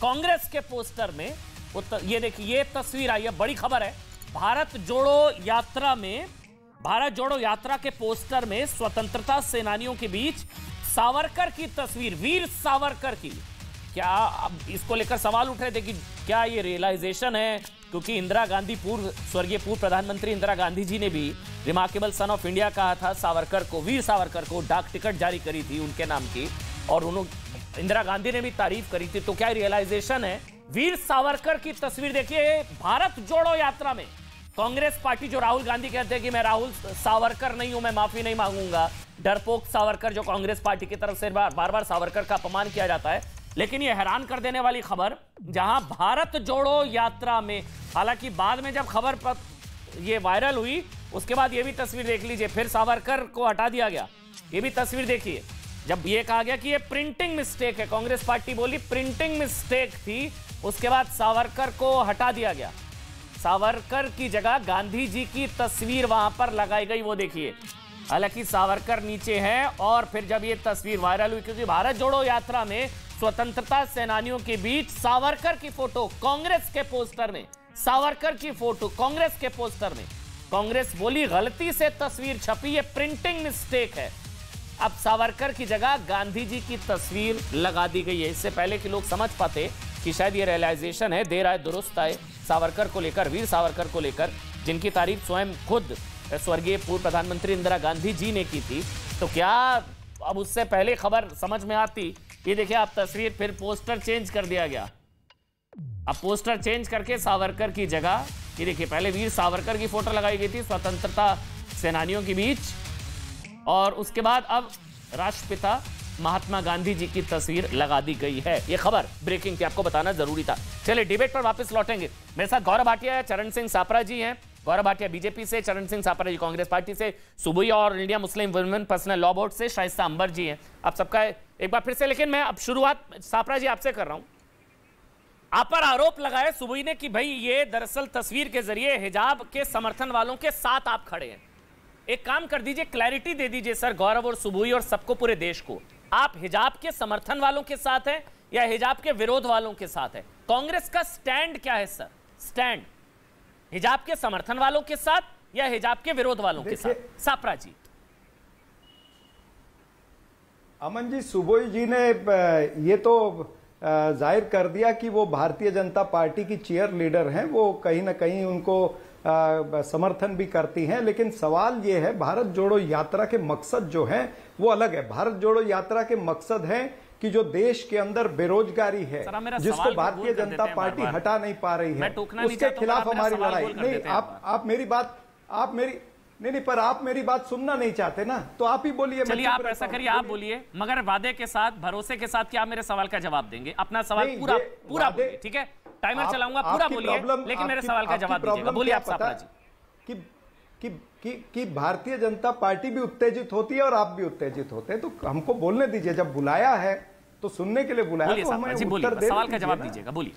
कांग्रेस के पोस्टर में ये देखिए, ये तस्वीर आई है, बड़ी खबर है। भारत जोड़ो यात्रा के पोस्टर में स्वतंत्रता सेनानियों के बीच सावरकर की तस्वीर, वीर सावरकर की। क्या अब इसको लेकर सवाल उठ रहे थे कि क्या ये रियलाइजेशन है, क्योंकि इंदिरा गांधी स्वर्गीय पूर्व प्रधानमंत्री इंदिरा गांधी जी ने भी रिमार्केबल सन ऑफ इंडिया कहा था सावरकर को, वीर सावरकर को, डाक टिकट जारी करी थी उनके नाम की, और उन्होंने इंदिरा गांधी ने भी तारीफ करी थी। तो क्या रियलाइजेशन है? वीर सावरकर की तस्वीर देखिए, भारत जोड़ो यात्रा में कांग्रेस पार्टी, जो राहुल गांधी कहते हैं कि मैं राहुल सावरकर नहीं हूं, मैं माफी नहीं मांगूंगा, डरपोक सावरकर, जो कांग्रेस पार्टी की तरफ से बार बार सावरकर का अपमान किया जाता है। लेकिन यह हैरान कर देने वाली खबर, जहां भारत जोड़ो यात्रा में, हालांकि बाद में जब खबर पर ये वायरल हुई उसके बाद ये भी तस्वीर देख लीजिए, फिर सावरकर को हटा दिया गया। ये भी तस्वीर देखिए, जब ये कहा गया कि ये प्रिंटिंग मिस्टेक है, कांग्रेस पार्टी बोली प्रिंटिंग मिस्टेक थी, उसके बाद सावरकर को हटा दिया गया। सावरकर की जगह गांधी जी की तस्वीर वहां पर लगाई गई, वो देखिए। हालांकि सावरकर नीचे है, और फिर जब ये तस्वीर वायरल हुई, क्योंकि भारत जोड़ो यात्रा में स्वतंत्रता सेनानियों के बीच सावरकर की फोटो कांग्रेस के पोस्टर में, सावरकर की फोटो कांग्रेस के पोस्टर में, कांग्रेस बोली गलती से तस्वीर छपी, ये प्रिंटिंग मिस्टेक है। अब सावरकर की जगह गांधी जी की तस्वीर लगा दी गई है। इससे पहले कि लोग समझ पाते कि शायद ये रियलाइजेशन है, देर आए दुरुस्त आए, सावरकर को लेकर, वीर सावरकर को लेकर, जिनकी तारीफ स्वयं खुद स्वर्गीय पूर्व प्रधानमंत्री इंदिरा गांधी जी ने की थी। तो क्या अब उससे पहले खबर समझ में आती? ये देखिए आप तस्वीर, फिर पोस्टर चेंज कर दिया गया। अब पोस्टर चेंज करके सावरकर की जगह, ये देखिए, पहले वीर सावरकर की फोटो लगाई गई थी स्वतंत्रता सेनानियों के बीच, और उसके बाद अब राष्ट्रपिता महात्मा गांधी जी की तस्वीर लगा दी गई है। यह खबर ब्रेकिंग थी, आपको बताना जरूरी था। चलिए डिबेट पर वापस लौटेंगे। मेरे साथ गौरव भाटिया है, चरण सिंह सापरा जी हैं। गौरव भाटिया बीजेपी से, चरण सिंह सापरा जी कांग्रेस पार्टी से, सुबुई और India Muslim women personal law board से शाइस्ता अंबर जी हैं। आप सबका एक बार फिर से, लेकिन मैं अब शुरुआत सापरा जी आपसे कर रहा हूं। आप पर आरोप लगाए सुबुई ने कि भाई ये दरअसल तस्वीर के जरिए हिजाब के समर्थन वालों के साथ आप खड़े हैं। एक काम कर दीजिए, क्लैरिटी दे दीजिए सर, गौरव और सुबुई और सबको, पूरे देश को, आप हिजाब के समर्थन वालों के साथ हैं या हिजाब के विरोध वालों के साथ हैं? कांग्रेस का स्टैंड क्या है सर? स्टैंड हिजाब के समर्थन वालों के साथ या हिजाब के विरोध वालों के साथ? सापरा जी। अमन जी, सुबोई जी ने ये तो जाहिर कर दिया कि वो भारतीय जनता पार्टी की चीयर लीडर हैं, वो कहीं ना कहीं उनको समर्थन भी करती हैं। लेकिन सवाल ये है, भारत जोड़ो यात्रा के मकसद जो है वो अलग है। भारत जोड़ो यात्रा के मकसद है कि जो देश के अंदर बेरोजगारी है, जिसको भारतीय जनता पार्टी हटा नहीं पा रही है, उसके खिलाफ हमारी लड़ाई। नहीं, आप मेरी बात, नहीं, पर आप मेरी बात सुनना नहीं चाहते ना, तो आप ही बोलिए। चलिए आप ऐसा करिए, आप बोलिए, मगर वादे के साथ, भरोसे के साथ कि आप मेरे सवाल का जवाब देंगे। अपना सवाल पूरा बोलिए, ठीक है? टाइमर चलाऊंगा, पूरा बोलिए, लेकिन मेरे सवाल का जवाब दीजिएगा। बोलिए आप सापरा जी। कि भारतीय जनता पार्टी भी उत्तेजित होती है और आप भी उत्तेजित होते हैं, तो हमको बोलने दीजिए। जब बुलाया है तो सुनने के लिए बुलाया, तो हमें उत्तर दे, सवाल का जवाब दीजिएगा, बोलिए।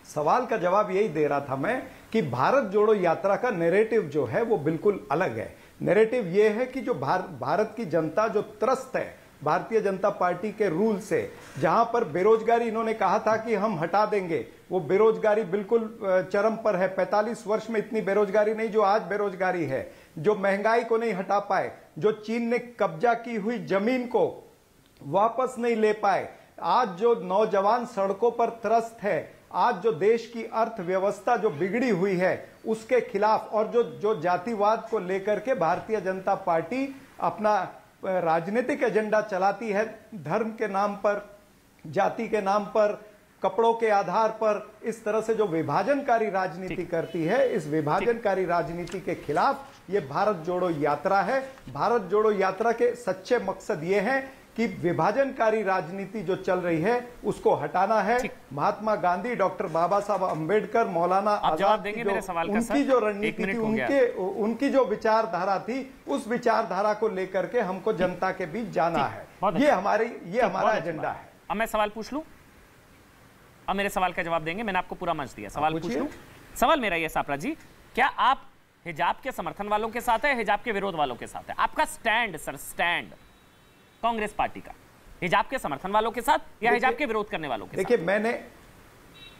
सवाल का जवाब यही दे रहा था मैं कि भारत जोड़ो यात्रा का नैरेटिव जो है वो बिल्कुल अलग है। नैरेटिव ये है कि जो भारत की जनता जो त्रस्त है भारतीय जनता पार्टी के रूल से, जहां पर बेरोजगारी इन्होंने कहा था कि हम हटा देंगे, वो बेरोजगारी बिल्कुल चरम पर है। 45 वर्ष में इतनी बेरोजगारी नहीं जो आज बेरोजगारी है। जो महंगाई को नहीं हटा पाए, जो चीन ने कब्जा की हुई जमीन को वापस नहीं ले पाए, आज जो नौजवान सड़कों पर त्रस्त है, आज जो देश की अर्थव्यवस्था जो बिगड़ी हुई है उसके खिलाफ, और जो जातिवाद को लेकर के भारतीय जनता पार्टी अपना राजनीतिक एजेंडा चलाती है, धर्म के नाम पर, जाति के नाम पर, कपड़ों के आधार पर, इस तरह से जो विभाजनकारी राजनीति करती है, इस विभाजनकारी राजनीति के खिलाफ ये भारत जोड़ो यात्रा है। भारत जोड़ो यात्रा के सच्चे मकसद ये हैं कि विभाजनकारी राजनीति जो चल रही है उसको हटाना है। महात्मा गांधी, डॉक्टर बाबा साहब अंबेडकर, मौलाना आजाद, उनकी जो रणनीति थी, उनकी जो विचारधारा थी, उस विचारधारा को लेकर के हमको जनता के बीच जाना है। ये हमारा एजेंडा है। अब मैं सवाल पूछ लूं, अब मेरे सवाल का जवाब देंगे। मैंने आपको पूरा मंच दिया, सवाल पूछ लूं। सवाल मेरा ये सापरा जी, क्या आप हिजाब के समर्थन वालों के साथ है, हिजाब के विरोध वालों के साथ है? आपका stand sir, stand Congress party का। हिजाब के समर्थन वालों के साथ या हिजाब के विरोध करने वालों के साथ? देखिए,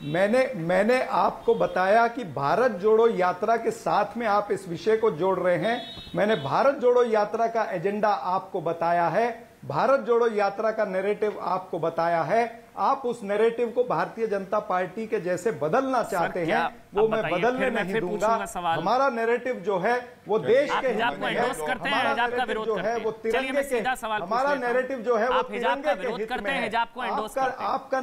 मैंने आपको बताया कि भारत जोड़ो यात्रा के साथ में आप इस विषय को जोड़ रहे हैं। मैंने भारत जोड़ो यात्रा का एजेंडा आपको बताया है, भारत जोड़ो यात्रा का नैरेटिव आपको बताया है। आप उस नैरेटिव को भारतीय जनता पार्टी के जैसे बदलना चाहते हैं, वो मैं बदलने नहीं दूंगा। हमारा नैरेटिव जो है वो देश के हित में है, हमारा नैरेटिव जो है वो तिरंगे के, हमारा नैरेटिव जो है वो तिरंगे के हित में है। आपका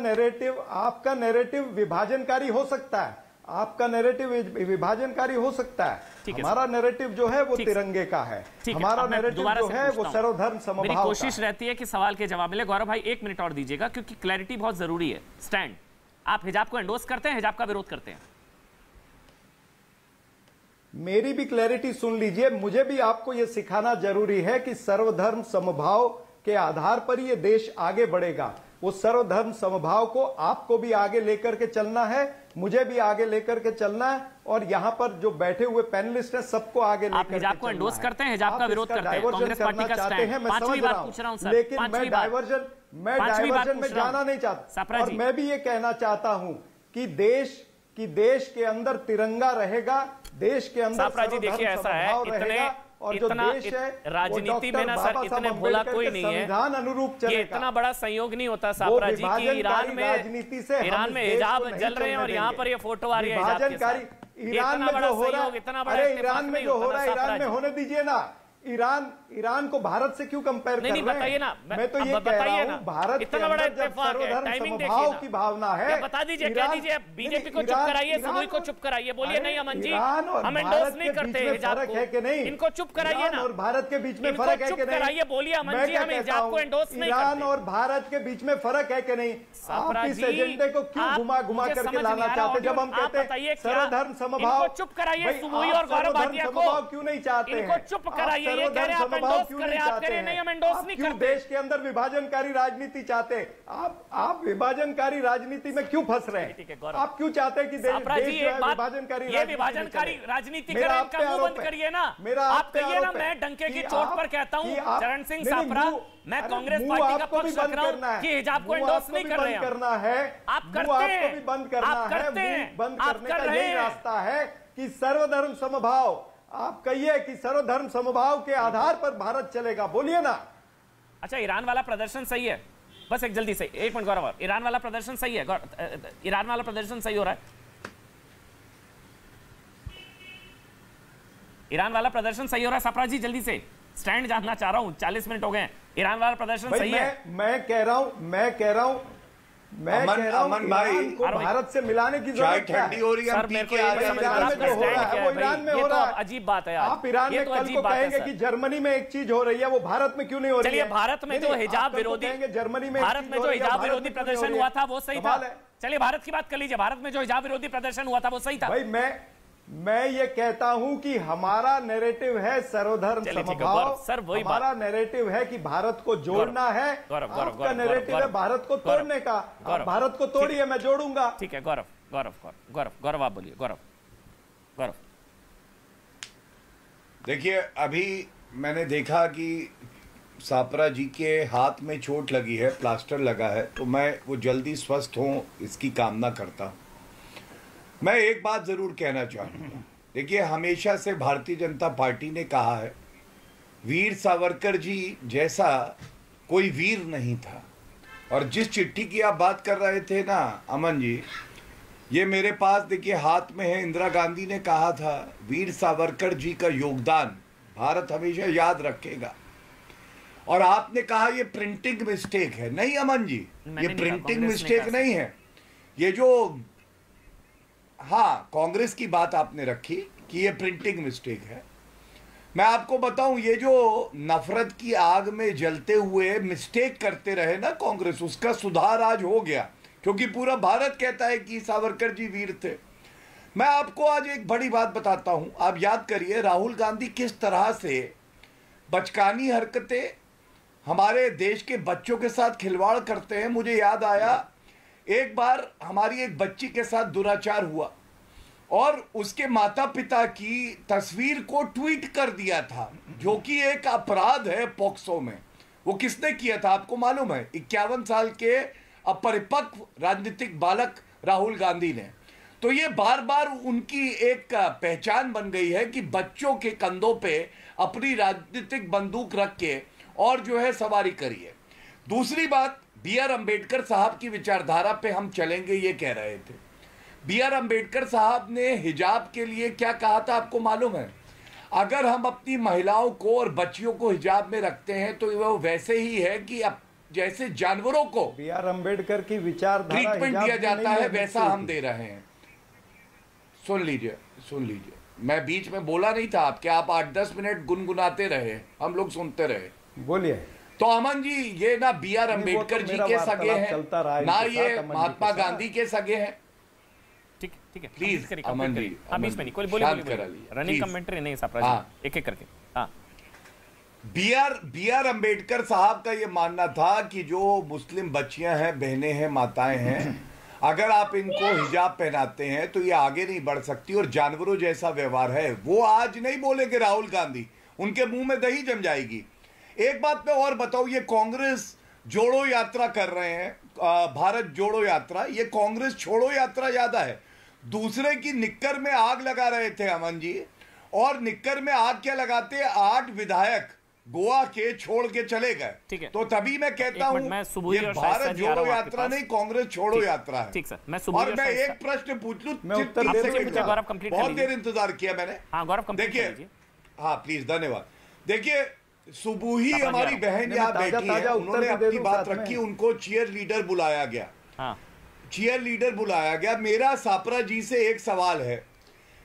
नैरेटिव विभाजनकारी हो सकता है, आपका नैरेटिव विभाजनकारी हो सकता है, हमारा नैरेटिव जो है वो तिरंगे का है, हमारा नैरेटिव जो है वो सर्वधर्म समभाव का। मेरी कोशिश रहती है कि सवाल के जवाब मिले। गौरव भाई 1 मिनट और दीजिएगा क्योंकि क्लैरिटी बहुत जरूरी है। स्टैंड, आप हिजाब को एंडोर्स करते हैं, हिजाब का विरोध करते हैं? मेरी भी क्लैरिटी सुन लीजिए। मुझे भी आपको यह सिखाना जरूरी है कि सर्वधर्म समभाव के आधार पर ये देश आगे बढ़ेगा। वो सर्वधर्म समभाव को आपको भी आगे लेकर के चलना है, मुझे भी आगे लेकर के चलना है, और यहाँ पर जो बैठे हुए पैनलिस्ट हैं सबको आगे लेकर के चलना है। हिजाब को एंडोर्स करते हैं, हिजाब का विरोध करते हैं, कांग्रेस पार्टी का स्टैंड। पांचवी बार पूछ रहा हूं सर, लेकिन मैं डाइवर्जन में जाना नहीं चाहता। और मैं भी ये कहना चाहता हूं कि देश के अंदर तिरंगा रहेगा, देश के अंदर सर्वधर्म समभाव रहेगा, और जो देश है राजनीति में ना सर इतने भोला कोई नहीं है, संविधान अनुरूप चलेगा। ये इतना बड़ा संयोग नहीं होता सापरा जी कि ईरान में हिजाब जल रहे हैं और यहाँ पर ये फोटो आ रही है विभाजनकारी। ईरान में जो हो रहा है, अरे ईरान में जो हो रहा है ईरान में होने दीजिए ना। ईरान को भारत से क्यों कंपेयर कर रहे हैं? बताइए ना, मैं तो ये कह रहा हूं भारत इतना बड़ा इत्तेफाक है, टाइमिंग देखिए की भावना है। बता दीजिए, कह दीजिए बीजेपी को चुप कराइए, सिंधुई को चुप कराइए, बोलिए नहीं अमन जी हम एंडोर्स नहीं करते हिजाब को, इनको चुप कराइए ना। और भारत के बीच में फर्क है कि नहीं? बोलिए अमन जी हम हिजाब को एंडोर्स नहीं करते। ईरान और भारत के बीच में फर्क है कि नहीं? आप इस एजेंडे को क्यों घुमा करके लाना चाहते? जब हम कहते हैं सर्वधर्म समभाव, चुप कराइए सिंधुई और गौरव भाटिया को, क्यों नहीं चाहते? इनको चुप कराइए। ये कह रहे हैं आप क्यों नहीं चाहते? नहीं हम एंडोर्स नहीं करते। देश के अंदर विभाजनकारी राजनीति चाहते? आप विभाजनकारी राजनीति में क्यों फंस रहे हैं? आप क्यों चाहते हैं कि देश विभाजनकारी राजनीति करें? इनका मुंह बंद करिए ना। आप कहिए ना, मैं डंके की चोट पर कहता हूं चरण सिंह सापरा, मैं कांग्रेस पार्टी का पक्ष रख रहा हूं कि हिजाब को एंडोर्स नहीं कर रहे हैं। करना है, आप करते हैं, बंद करना है। बंद करने का यही रास्ता है कि सर्वधर्म समभाव। आप कहिए कि सर्वधर्म समभाव के आधार पर भारत चलेगा, बोलिए ना। अच्छा, ईरान वाला प्रदर्शन सही है? बस एक जल्दी से 1 मिनट गौरव, ईरान वाला प्रदर्शन सही है? ईरान वाला प्रदर्शन सही हो रहा है? ईरान वाला प्रदर्शन सही हो रहा है? सपरा जी जल्दी से, स्टैंड जानना चाह रहा हूं, 40 मिनट हो गए। ईरान वाला प्रदर्शन सही है? मैं कह रहा हूं अमन भाई को भारत से मिलाने की जरूरत है। ठंडी हो रही है, ईरान में हो रहा है, अजीब बात है। आप ईरान में कल को कहेंगे कि जर्मनी में एक चीज हो रही है, वो भारत में क्यों नहीं हो रही है? चलिए, भारत में जो हिजाब विरोधी, जर्मनी में भारत में जो हिजाब विरोधी प्रदर्शन हुआ था वो सही था। चलिए भारत की बात कर लीजिए, भारत में जो हिजाब विरोधी प्रदर्शन हुआ था वो सही था? भाई मैं ये कहता हूं कि हमारा नैरेटिव है सर्वधर्म समभाव। सर वही हमारा नैरेटिव है कि भारत को जोड़ना है, आपका नैरेटिव है भारत को तोड़ने का। भारत को तोड़िए, मैं जोड़ूंगा। ठीक है गौरव आप बोलिए। गौरव देखिए, अभी मैंने देखा कि सापरा जी के हाथ में चोट लगी है, प्लास्टर लगा है, तो मैं वो जल्दी स्वस्थ हों इसकी कामना करता हूं। मैं एक बात जरूर कहना चाहूँगा। देखिए, हमेशा से भारतीय जनता पार्टी ने कहा है वीर सावरकर जी जैसा कोई वीर नहीं था। और जिस चिट्ठी की आप बात कर रहे थे ना अमन जी, ये मेरे पास देखिए हाथ में है। इंदिरा गांधी ने कहा था वीर सावरकर जी का योगदान भारत हमेशा याद रखेगा। और आपने कहा ये प्रिंटिंग मिस्टेक है। नहीं अमन जी, ये प्रिंटिंग मिस्टेक नहीं है। ये जो हाँ, कांग्रेस की बात आपने रखी कि ये प्रिंटिंग मिस्टेक है। मैं आपको बताऊं, ये जो नफरत की आग में जलते हुए मिस्टेक करते रहे ना कांग्रेस, उसका सुधार आज हो गया, क्योंकि पूरा भारत कहता है कि सावरकर जी वीर थे। मैं आपको आज एक बड़ी बात बताता हूं। आप याद करिए राहुल गांधी किस तरह से बचकानी हरकतें हमारे देश के बच्चों के साथ खिलवाड़ करते हैं। मुझे याद आया एक बार हमारी एक बच्ची के साथ दुराचार हुआ और उसके माता पिता की तस्वीर को ट्वीट कर दिया था, जो कि एक अपराध है पॉक्सो में। वो किसने किया था आपको मालूम है? 51 साल के अपरिपक्व राजनीतिक बालक राहुल गांधी ने। तो ये बार बार उनकी एक पहचान बन गई है कि बच्चों के कंधों पे अपनी राजनीतिक बंदूक रख के और जो है सवारी करिए। दूसरी बात, B.R. अंबेडकर साहब की विचारधारा पे हम चलेंगे ये कह रहे थे। B.R. अंबेडकर साहब ने हिजाब के लिए क्या कहा था आपको मालूम है? अगर हम अपनी महिलाओं को और बच्चियों को हिजाब में रखते हैं तो वो वैसे ही है कि अब जैसे जानवरों को B.R. अंबेडकर की विचारधारा ट्रीटमेंट दिया जाता है वैसा हम दे रहे हैं। सुन लीजिए, मैं बीच में बोला नहीं था आपके, आप 8-10 मिनट गुनगुनाते रहे, हम लोग सुनते रहे। बोलिए। तो अमन जी, ये ना B.R. अंबेडकर जी के सगे हैं, ना ये महात्मा गांधी के सगे हैं। ठीक है प्लीज अमन जी, बीच में नहीं कोई बोलिए रनिंग कमेंट्री नहीं सापरा एक करके। हाँ, B.R. अंबेडकर साहब का ये मानना था कि जो मुस्लिम बच्चियां हैं, बहनें हैं, माताएं हैं, अगर आप इनको हिजाब पहनाते हैं तो ये आगे नहीं बढ़ सकती और जानवरों जैसा व्यवहार है। वो आज नहीं बोलेंगे राहुल गांधी, उनके मुंह में दही जम जाएगी। एक बात मैं और बताऊं, ये कांग्रेस जोड़ो यात्रा कर रहे हैं, भारत जोड़ो यात्रा, ये कांग्रेस छोड़ो यात्रा ज्यादा है। दूसरे की निक्कर में आग लगा रहे थे अमन जी, और निक्कर में आग क्या लगाते? 8 विधायक गोवा के छोड़ के चले गए। तो तभी मैं कहता हूं ये भारत जोड़ो यात्रा नहीं, कांग्रेस छोड़ो यात्रा है। ठीक सर, मैं और मैं एक प्रश्न पूछ लूं, बहुत देर इंतजार किया मैंने। हाँ गौरव, देखिए, हाँ प्लीज, धन्यवाद। देखिए, सुबुही हमारी बहन यहाँ बैठी है, उन्होंने अपनी बात रखी, उनको चीयर लीडर बुलाया गया। चीयर लीडर बुलाया गया। मेरा सापरा जी से एक सवाल है,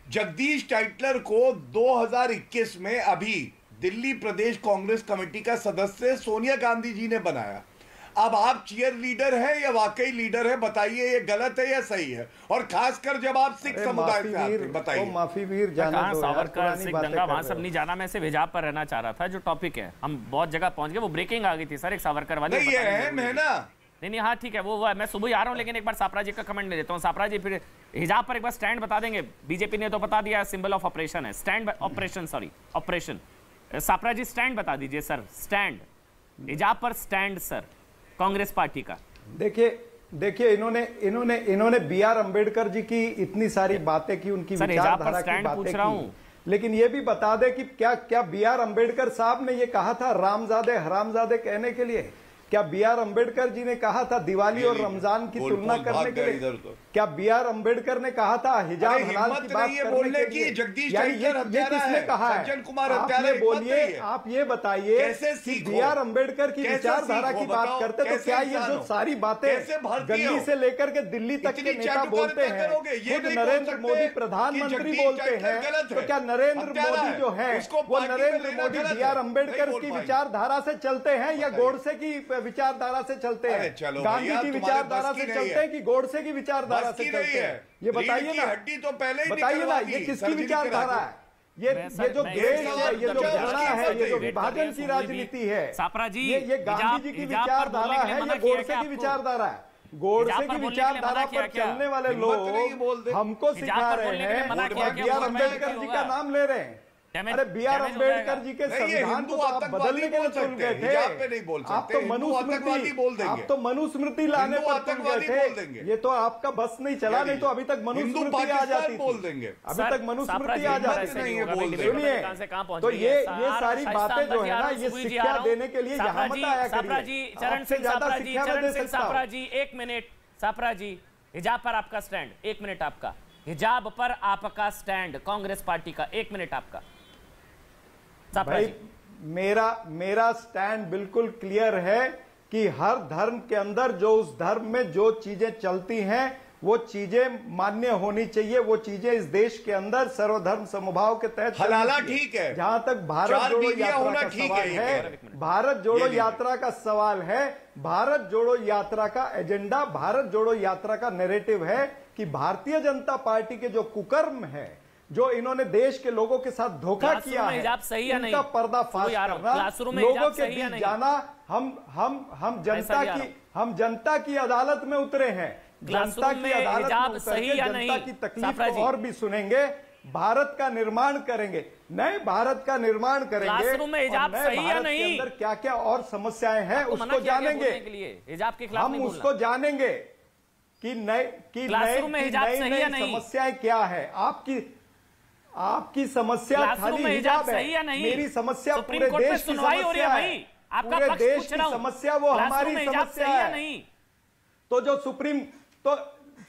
जगदीश टाइटलर को 2021 में अभी दिल्ली प्रदेश कांग्रेस कमेटी का सदस्य सोनिया गांधी जी ने बनाया। अब आप चीयर लीडर हैं या वाकई लीडर है, बताइए ये गलत है या सही है? और खासकर जब आप सिख समुदाय से आते हैं, बताइए। माफी वीर जाना दो, सावरकर सिख दंगा वहां सब नहीं जाना, मैं सिर्फ हिजाब पर रहना चाह रहा था। जो टॉपिक है, हम बहुत जगह पहुंच गए, वो ब्रेकिंग आ गई थी सर, एक सावरकर वाली। नहीं, ये अहम है ना। नहीं, हाँ ठीक है, वो मैं सुबह ही आ रहा हूँ, लेकिन एक बार सापरा जी का कमेंट ले लेता हूँ। सापरा जी, फिर हिजाब पर एक बार स्टैंड बता देंगे। बीजेपी ने तो बता दिया सिंबल ऑफ ऑपरेशन है, stand operation, sorry operation. Sapra ji stand बता दीजिए सर, स्टैंड हिजाब पर स्टैंड सर कांग्रेस पार्टी का। देखिए इन्होंने B.R. अंबेडकर जी की इतनी सारी बातें की, उनकी विचारधारा की बातें की, लेकिन ये भी बता दे कि क्या B.R. अंबेडकर साहब ने ये कहा था रामजादे हरामजादे कहने के लिए? क्या B.R. अंबेडकर जी ने कहा था दिवाली और रमजान की तुलना करने के लिए? क्या B.R. अंबेडकर ने कहा था हिजाब हलाल की बात करने के लिए? जगदीश ये किसने कहा है? आप ये बोलिए, आप ये बताइए कि B.R. अंबेडकर की विचारधारा की बात करते तो क्या ये जो सारी बातें दिल्ली से लेकर के दिल्ली तक के नेता बोलते हैं, खुद नरेंद्र मोदी प्रधानमंत्री बोलते हैं, तो क्या नरेंद्र मोदी जो है वो नरेंद्र मोदी B.R. अंबेडकर की विचारधारा से चलते हैं या गोडसे की विचारधारा से चलते हैं? गांधी की विचारधारा से चलते हैं कि गोडसे की विचारधारा से चलते हैं? ये बताइए ना, हड्डी तो पहले ही बताइए ना, ये किसकी विचारधारा है? ये जो द्वेष है, ये जो घृणा है, ये जो विभाजन की राजनीति है, सापरा जी, ये गांधी जी की विचारधारा है या गोडसे की विचारधारा है? गोडसे की विचारधारा पर चलने वाले लोग हमको सिखा रहे हैं, B.R. अंबेडकर जी का नाम ले रहे हैं। अरे B.R. अंबेडकर जी के संविधान को आप बदलने के लिए तुल गए थे। आप तो मनुस्मृति लाने पर तुल गए थे। ये तो आपका बस नहीं चला, नहीं तो अभी तक मनुस्मृति आ जाती थी, अभी तक मनुस्मृति आ जाती नहीं। सुनिए, तो ये सारी बातें जो है ना, ये शिक्षा देने के लिए यहाँ मत आया करिए। आपसे ज्यादा शिक्षा मैं दे सकता हूं। सापरा जी 1 मिनट, सापरा जी हिजाब पर आपका स्टैंड, 1 मिनट आपका हिजाब पर आपका स्टैंड, कांग्रेस पार्टी का 1 मिनट आपका। भाई मेरा स्टैंड बिल्कुल क्लियर है कि हर धर्म के अंदर जो उस धर्म में जो चीजें चलती हैं वो चीजें मान्य होनी चाहिए। वो चीजें इस देश के अंदर सर्वधर्म समभाव के तहत हलाला ठीक है। जहां तक भारत जोड़ो यात्रा का सवाल है, भारत जोड़ो यात्रा का सवाल है, भारत जोड़ो यात्रा का एजेंडा, भारत जोड़ो यात्रा का नैरेटिव है कि भारतीय जनता पार्टी के जो कुकर्म है, जो इन्होंने देश के लोगों के साथ धोखा किया है, उनका पर्दाफाश करना, लोगों के बीच जाना। हम जनता की अदालत में उतरे हैं, जनता की अदालत में उतर के जनता की तकलीफ को और भी सुनेंगे। भारत का निर्माण करेंगे, नए भारत का निर्माण करेंगे। क्लासरूम में हिजाब और नए सही या भारत के नहीं? अंदर क्या क्या और समस्याएं हैं आपको मना उसको किया गया जानेंगे। बोलने के लिए हिजाब के खिलाफ हम नहीं बोलना। उसको जानेंगे कि नए क्लासरूम में हिजाब सही या नहीं? समस्याएं क्या है आपकी समस्या क्लासरूम खाली में हिजाब हिजाब है। सही या नहीं? मेरी समस्या सुप्रीम पूरे कोर्ट में देश की सुनवाई हो रही है समस्या भाई। है। आपका पूरे पक्ष देश पूछ की रहा हूं। समस्या वो क्लासरूम हमारी में हिजाब समस्या सही या है। नहीं? तो जो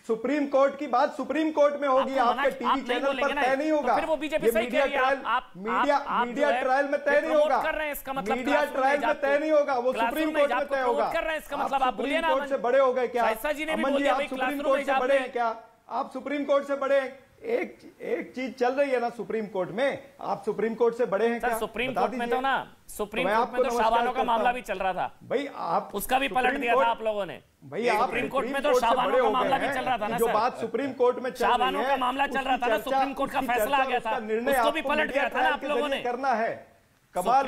सुप्रीम कोर्ट की बात सुप्रीम कोर्ट में होगी, आपको आपके मना- टीवी आप नहीं चैनल पर बोलेंगे ना, तय नहीं तो होगा। फिर वो बीजेपी ये सही मीडिया कह रही है। ट्रायल आप मीडिया जो है, ट्रायल में तय नहीं प्रमोट होगा। कर रहे हैं, इसका मतलब मीडिया क्लासरूम में ट्रायल में हिजाब तय नहीं होगा, वो क्लासरूम सुप्रीम में कोर्ट हिजाब में को तय प्रमोट होगा। कर रहे हैं, इसका मतलब आप बोलिए सुप्रीम ना, कोर्ट से बड़े हो गए क्या? शाइस्ता जी ने भी अमन बोल दिया आप भाई, सुप्रीम क्लासरूम कोर्ट में से हिजाब बड़े में। हैं क्या? आप सुप्रीम कोर्ट से बड़े हैं। एक चीज चल रही है ना सुप्रीम कोर्ट में, आप सुप्रीम कोर्ट से बड़े हैं सर क्या? सुप्रीम बता कोर्ट में दीजिए। तो ना, सुप्रीम मैं कोर्ट में आपको तो नमस्कार शाबानो का करता मामला हूं। भी चल रहा था, भाई आप उसका भी पलट सुप्रीम दिया था कोर्ट- आप लोगों ने। भाई आप सुप्रीम कोर्ट में सुप्रीम तो से शाबानो बड़े का हो मामला गए भी चल हैं। रहा था ना जो सर। बात सुप्रीम कोर्ट में चल रही शाबानो है, का मामला चल रहा था ना, उसकी सुप्रीम कोर्ट का उसकी फैसला आ चर्चा, गया था, उसका निर्णय उसको भी आपको पलट मीडिया दिया था ना ट्रायल आप के लोगों जरिए ने। करना है। कमाल